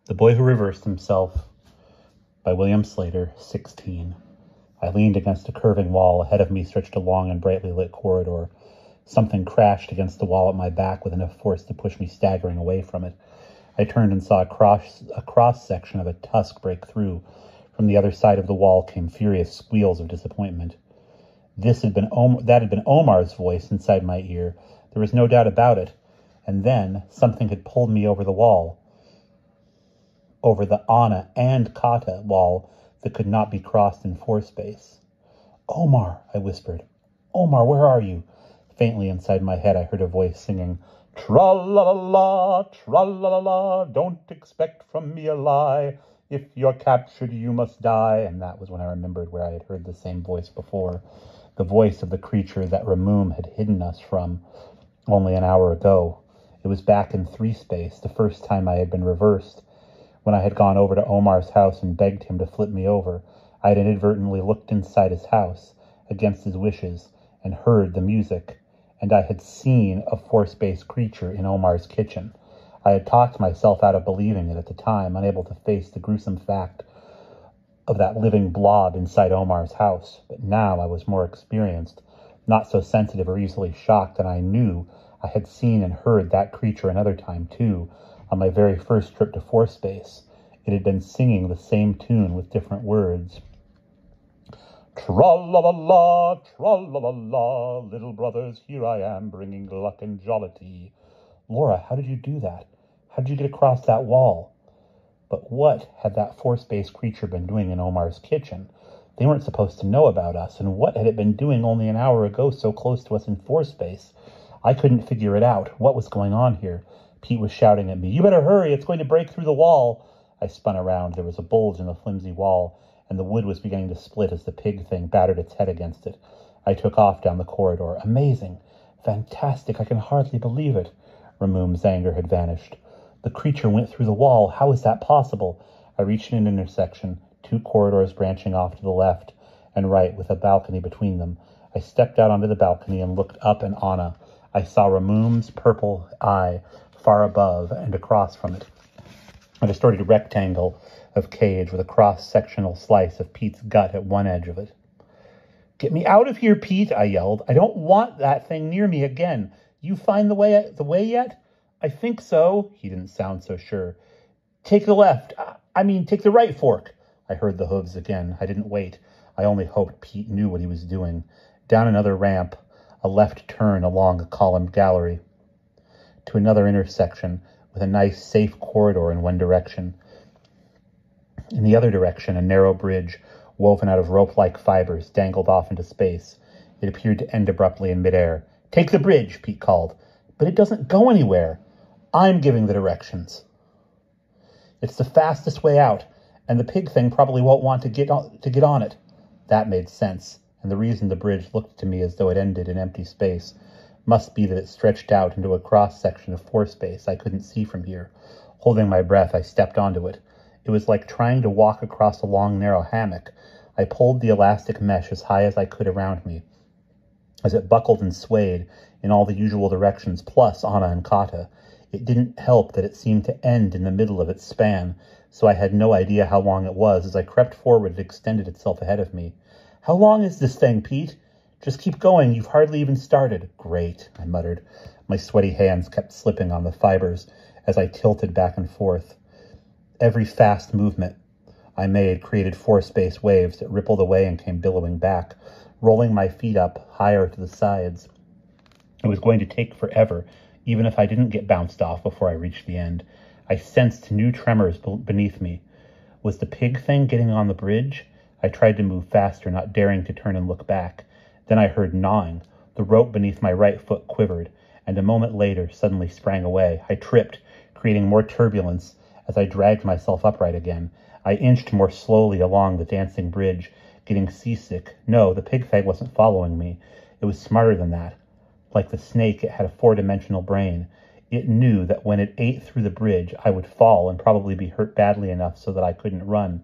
The Boy Who Reversed Himself by William Sleator, 16. I leaned against a curving wall. Ahead of me stretched a long and brightly lit corridor. Something crashed against the wall at my back with enough force to push me staggering away from it. I turned and saw a cross-section of a tusk break through. From the other side of the wall came furious squeals of disappointment. That had been Omar's voice inside my ear. There was no doubt about it. And then something had pulled me over the wall. Over the Anna and Kata wall that could not be crossed in four space. "Omar," I whispered. "Omar, where are you?" Faintly inside my head I heard a voice singing, "Tra-la-la-la, tra-la-la-la, don't expect from me a lie. If you're captured, you must die." And that was when I remembered where I had heard the same voice before. The voice of the creature that Ramum had hidden us from only an hour ago. It was back in three space, the first time I had been reversed. When I had gone over to Omar's house and begged him to flip me over, I had inadvertently looked inside his house, against his wishes, and heard the music, and I had seen a four-space creature in Omar's kitchen. I had talked myself out of believing it at the time, unable to face the gruesome fact of that living blob inside Omar's house. But now I was more experienced, not so sensitive or easily shocked, and I knew I had seen and heard that creature another time too. On my very first trip to four space, it had been singing the same tune with different words. "Tra-la-la-la, tra-la-la-la, little brothers, here I am, bringing luck and jollity." Laura, how did you do that? How did you get across that wall? But what had that four-space creature been doing in Omar's kitchen? They weren't supposed to know about us, and what had it been doing only an hour ago so close to us in four space? I couldn't figure it out. What was going on here? Pete was shouting at me, "You better hurry, it's going to break through the wall." I spun around. There was a bulge in the flimsy wall, and the wood was beginning to split as the pig thing battered its head against it. I took off down the corridor. Amazing. Fantastic. I can hardly believe it. Ramum's anger had vanished. The creature went through the wall. How is that possible? I reached an intersection, two corridors branching off to the left and right with a balcony between them. I stepped out onto the balcony and looked up and Anna. I saw Ramum's purple eye far above and across from it, a distorted rectangle of cage with a cross-sectional slice of Pete's gut at one edge of it. "Get me out of here, Pete," I yelled. "I don't want that thing near me again. You find the way yet?" "I think so." He didn't sound so sure. Take the right fork." I heard the hooves again. I didn't wait. I only hoped Pete knew what he was doing. Down another ramp, a left turn along a columned gallery, to another intersection with a nice, safe corridor in one direction. In the other direction, a narrow bridge, woven out of rope-like fibers, dangled off into space. It appeared to end abruptly in midair. "Take the bridge," Pete called. "But it doesn't go anywhere." "I'm giving the directions." "It's the fastest way out, and the pig thing probably won't want to get on it." That made sense, and the reason the bridge looked to me as though it ended in empty space must be that it stretched out into a cross-section of four space I couldn't see from here. Holding my breath, I stepped onto it. It was like trying to walk across a long, narrow hammock. I pulled the elastic mesh as high as I could around me. As it buckled and swayed in all the usual directions, plus Anna and Kata, it didn't help that it seemed to end in the middle of its span, so I had no idea how long it was. As I crept forward, it extended itself ahead of me. "How long is this thing, Pete?" "Just keep going. You've hardly even started." "Great," I muttered. My sweaty hands kept slipping on the fibers as I tilted back and forth. Every fast movement I made created four-space waves that rippled away and came billowing back, rolling my feet up higher to the sides. It was going to take forever, even if I didn't get bounced off before I reached the end. I sensed new tremors beneath me. Was the pig thing getting on the bridge? I tried to move faster, not daring to turn and look back. Then I heard gnawing. The rope beneath my right foot quivered, and a moment later suddenly sprang away. I tripped, creating more turbulence as I dragged myself upright again. I inched more slowly along the dancing bridge, getting seasick. No, the pig thing wasn't following me. It was smarter than that. Like the snake, it had a four-dimensional brain. It knew that when it ate through the bridge, I would fall and probably be hurt badly enough so that I couldn't run.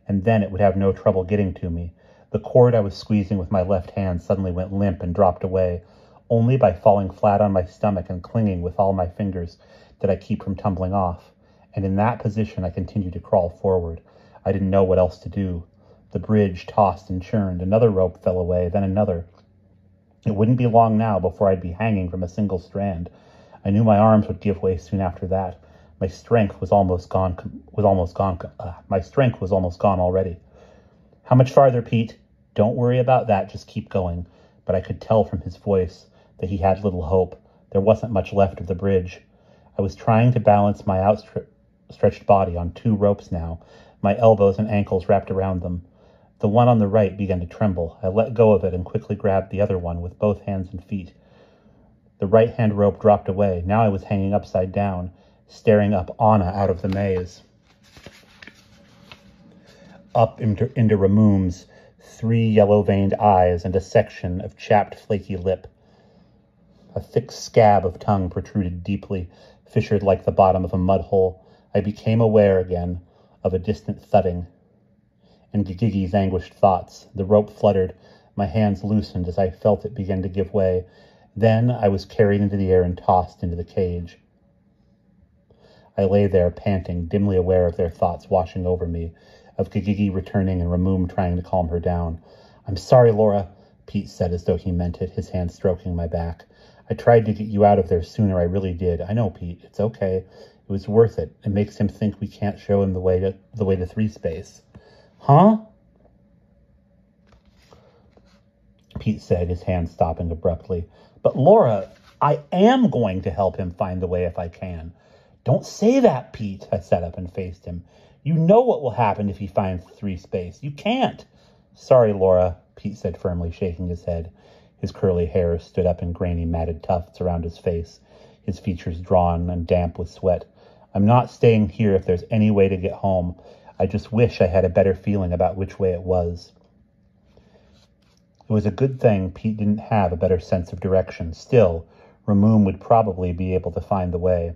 And then it would have no trouble getting to me. The cord I was squeezing with my left hand suddenly went limp and dropped away. Only by falling flat on my stomach and clinging with all my fingers did I keep from tumbling off. and in that position I continued to crawl forward. I didn't know what else to do. The bridge tossed and churned. Another rope fell away, then another. It wouldn't be long now before I'd be hanging from a single strand. I knew my arms would give way soon after that. My strength was almost gone already. How much farther, Pete? Don't worry about that, just keep going. But I could tell from his voice that he had little hope. There wasn't much left of the bridge. I was trying to balance my outstretched body on 2 ropes now, my elbows and ankles wrapped around them. The one on the right began to tremble. I let go of it and quickly grabbed the other one with both hands and feet. The right-hand rope dropped away. Now I was hanging upside down, staring up Anna out of the maze. Up into Ramum's 3 yellow-veined eyes and a section of chapped, flaky lip. A thick scab of tongue protruded deeply, fissured like the bottom of a mud hole. I became aware again of a distant thudding and Gigi's anguished thoughts. The rope fluttered. My hands loosened as I felt it begin to give way. Then I was carried into the air and tossed into the cage. I lay there, panting, dimly aware of their thoughts washing over me, of Gigi returning and Ramum trying to calm her down. "I'm sorry, Laura," Pete said as though he meant it, his hand stroking my back. "I tried to get you out of there sooner, I really did. I know, Pete. It's okay. It was worth it. It makes him think we can't show him the way to 3-space. Huh? Pete said, his hand stopping abruptly. "But Laura, I am going to help him find the way if I can." "Don't say that, Pete," I sat up and faced him. "You know what will happen if he finds 3-space. You can't." "Sorry, Laura," Pete said firmly, shaking his head. His curly hair stood up in grainy, matted tufts around his face, his features drawn and damp with sweat. "I'm not staying here if there's any way to get home. I just wish I had a better feeling about which way it was." It was a good thing Pete didn't have a better sense of direction. Still, Ramum would probably be able to find the way.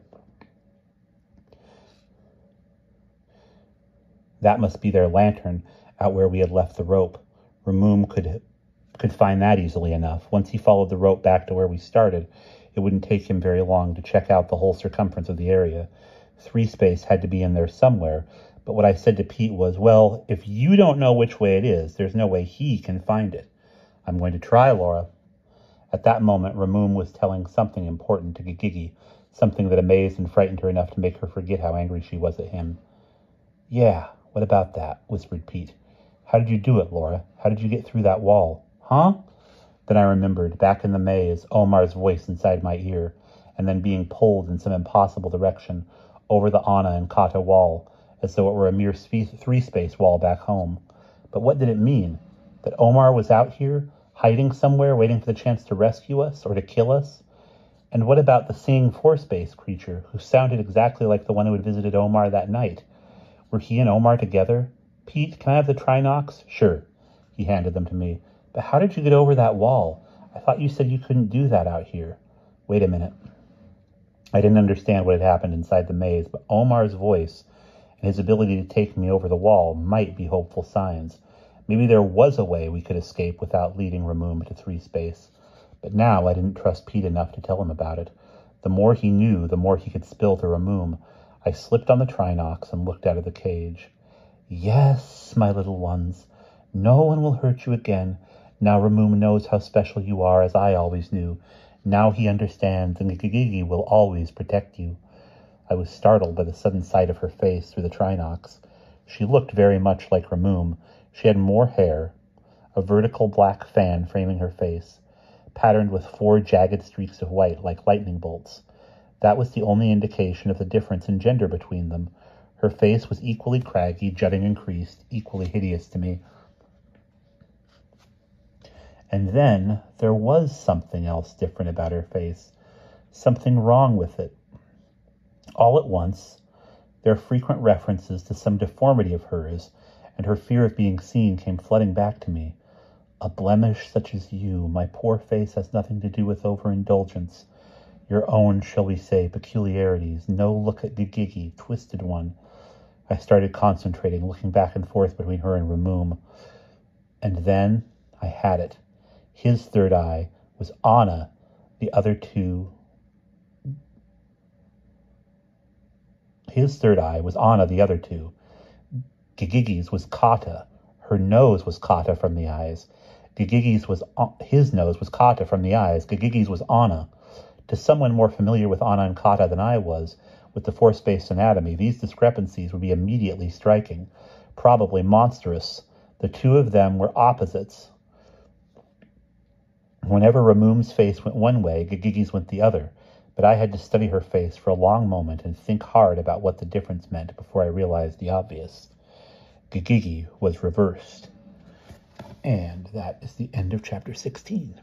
That must be their lantern, out where we had left the rope. Ramum could find that easily enough. Once he followed the rope back to where we started, it wouldn't take him very long to check out the whole circumference of the area. 3-space had to be in there somewhere, but what I said to Pete was, "Well, if you don't know which way it is, there's no way he can find it." "I'm going to try, Laura." At that moment, Ramum was telling something important to Gigi, something that amazed and frightened her enough to make her forget how angry she was at him. "Yeah, what about that?" whispered Pete. "How did you do it, Laura? How did you get through that wall?" "Huh?" Then I remembered, back in the maze, Omar's voice inside my ear, and then being pulled in some impossible direction, over the Anna and Kata wall, as though it were a mere 3-space wall back home. But what did it mean? That Omar was out here, hiding somewhere, waiting for the chance to rescue us, or to kill us? And what about the seeing 4-space creature, who sounded exactly like the one who had visited Omar that night? Were he and Omar together? "Pete, can I have the Trinocs?" "Sure." He handed them to me. "But how did you get over that wall? I thought you said you couldn't do that out here." Wait a minute. I didn't understand what had happened inside the maze, but Omar's voice and his ability to take me over the wall might be hopeful signs. Maybe there was a way we could escape without leading Ramum to 3-space. But now I didn't trust Pete enough to tell him about it. The more he knew, the more he could spill to Ramum. I slipped on the Trinocs and looked out of the cage. "Yes, my little ones. No one will hurt you again. Now Ramum knows how special you are, as I always knew. Now he understands, and Gigi will always protect you." I was startled by the sudden sight of her face through the Trinocs. She looked very much like Ramum. She had more hair, a vertical black fan framing her face, patterned with 4 jagged streaks of white like lightning bolts. That was the only indication of the difference in gender between them. Her face was equally craggy, jutting and creased, equally hideous to me. And then there was something else different about her face, something wrong with it. All at once, there are frequent references to some deformity of hers, and her fear of being seen came flooding back to me. "A blemish such as you, my poor face has nothing to do with overindulgence. Your own, shall we say, peculiarities. No look at Gigi, twisted one." I started concentrating, looking back and forth between her and Ramum. And then I had it. His third eye was Anna, the other two. his third eye was Anna the other two. Gigigi's was Kata. Her nose was Kata from the eyes. His nose was Kata from the eyes. Gigigi's was Anna. To someone more familiar with Anna and Kata than I was, with the force-based anatomy, these discrepancies would be immediately striking, probably monstrous. The two of them were opposites. Whenever Ramum's face went one way, Gigigi's went the other, but I had to study her face for a long moment and think hard about what the difference meant before I realized the obvious. Gigigi was reversed. And that is the end of chapter 16.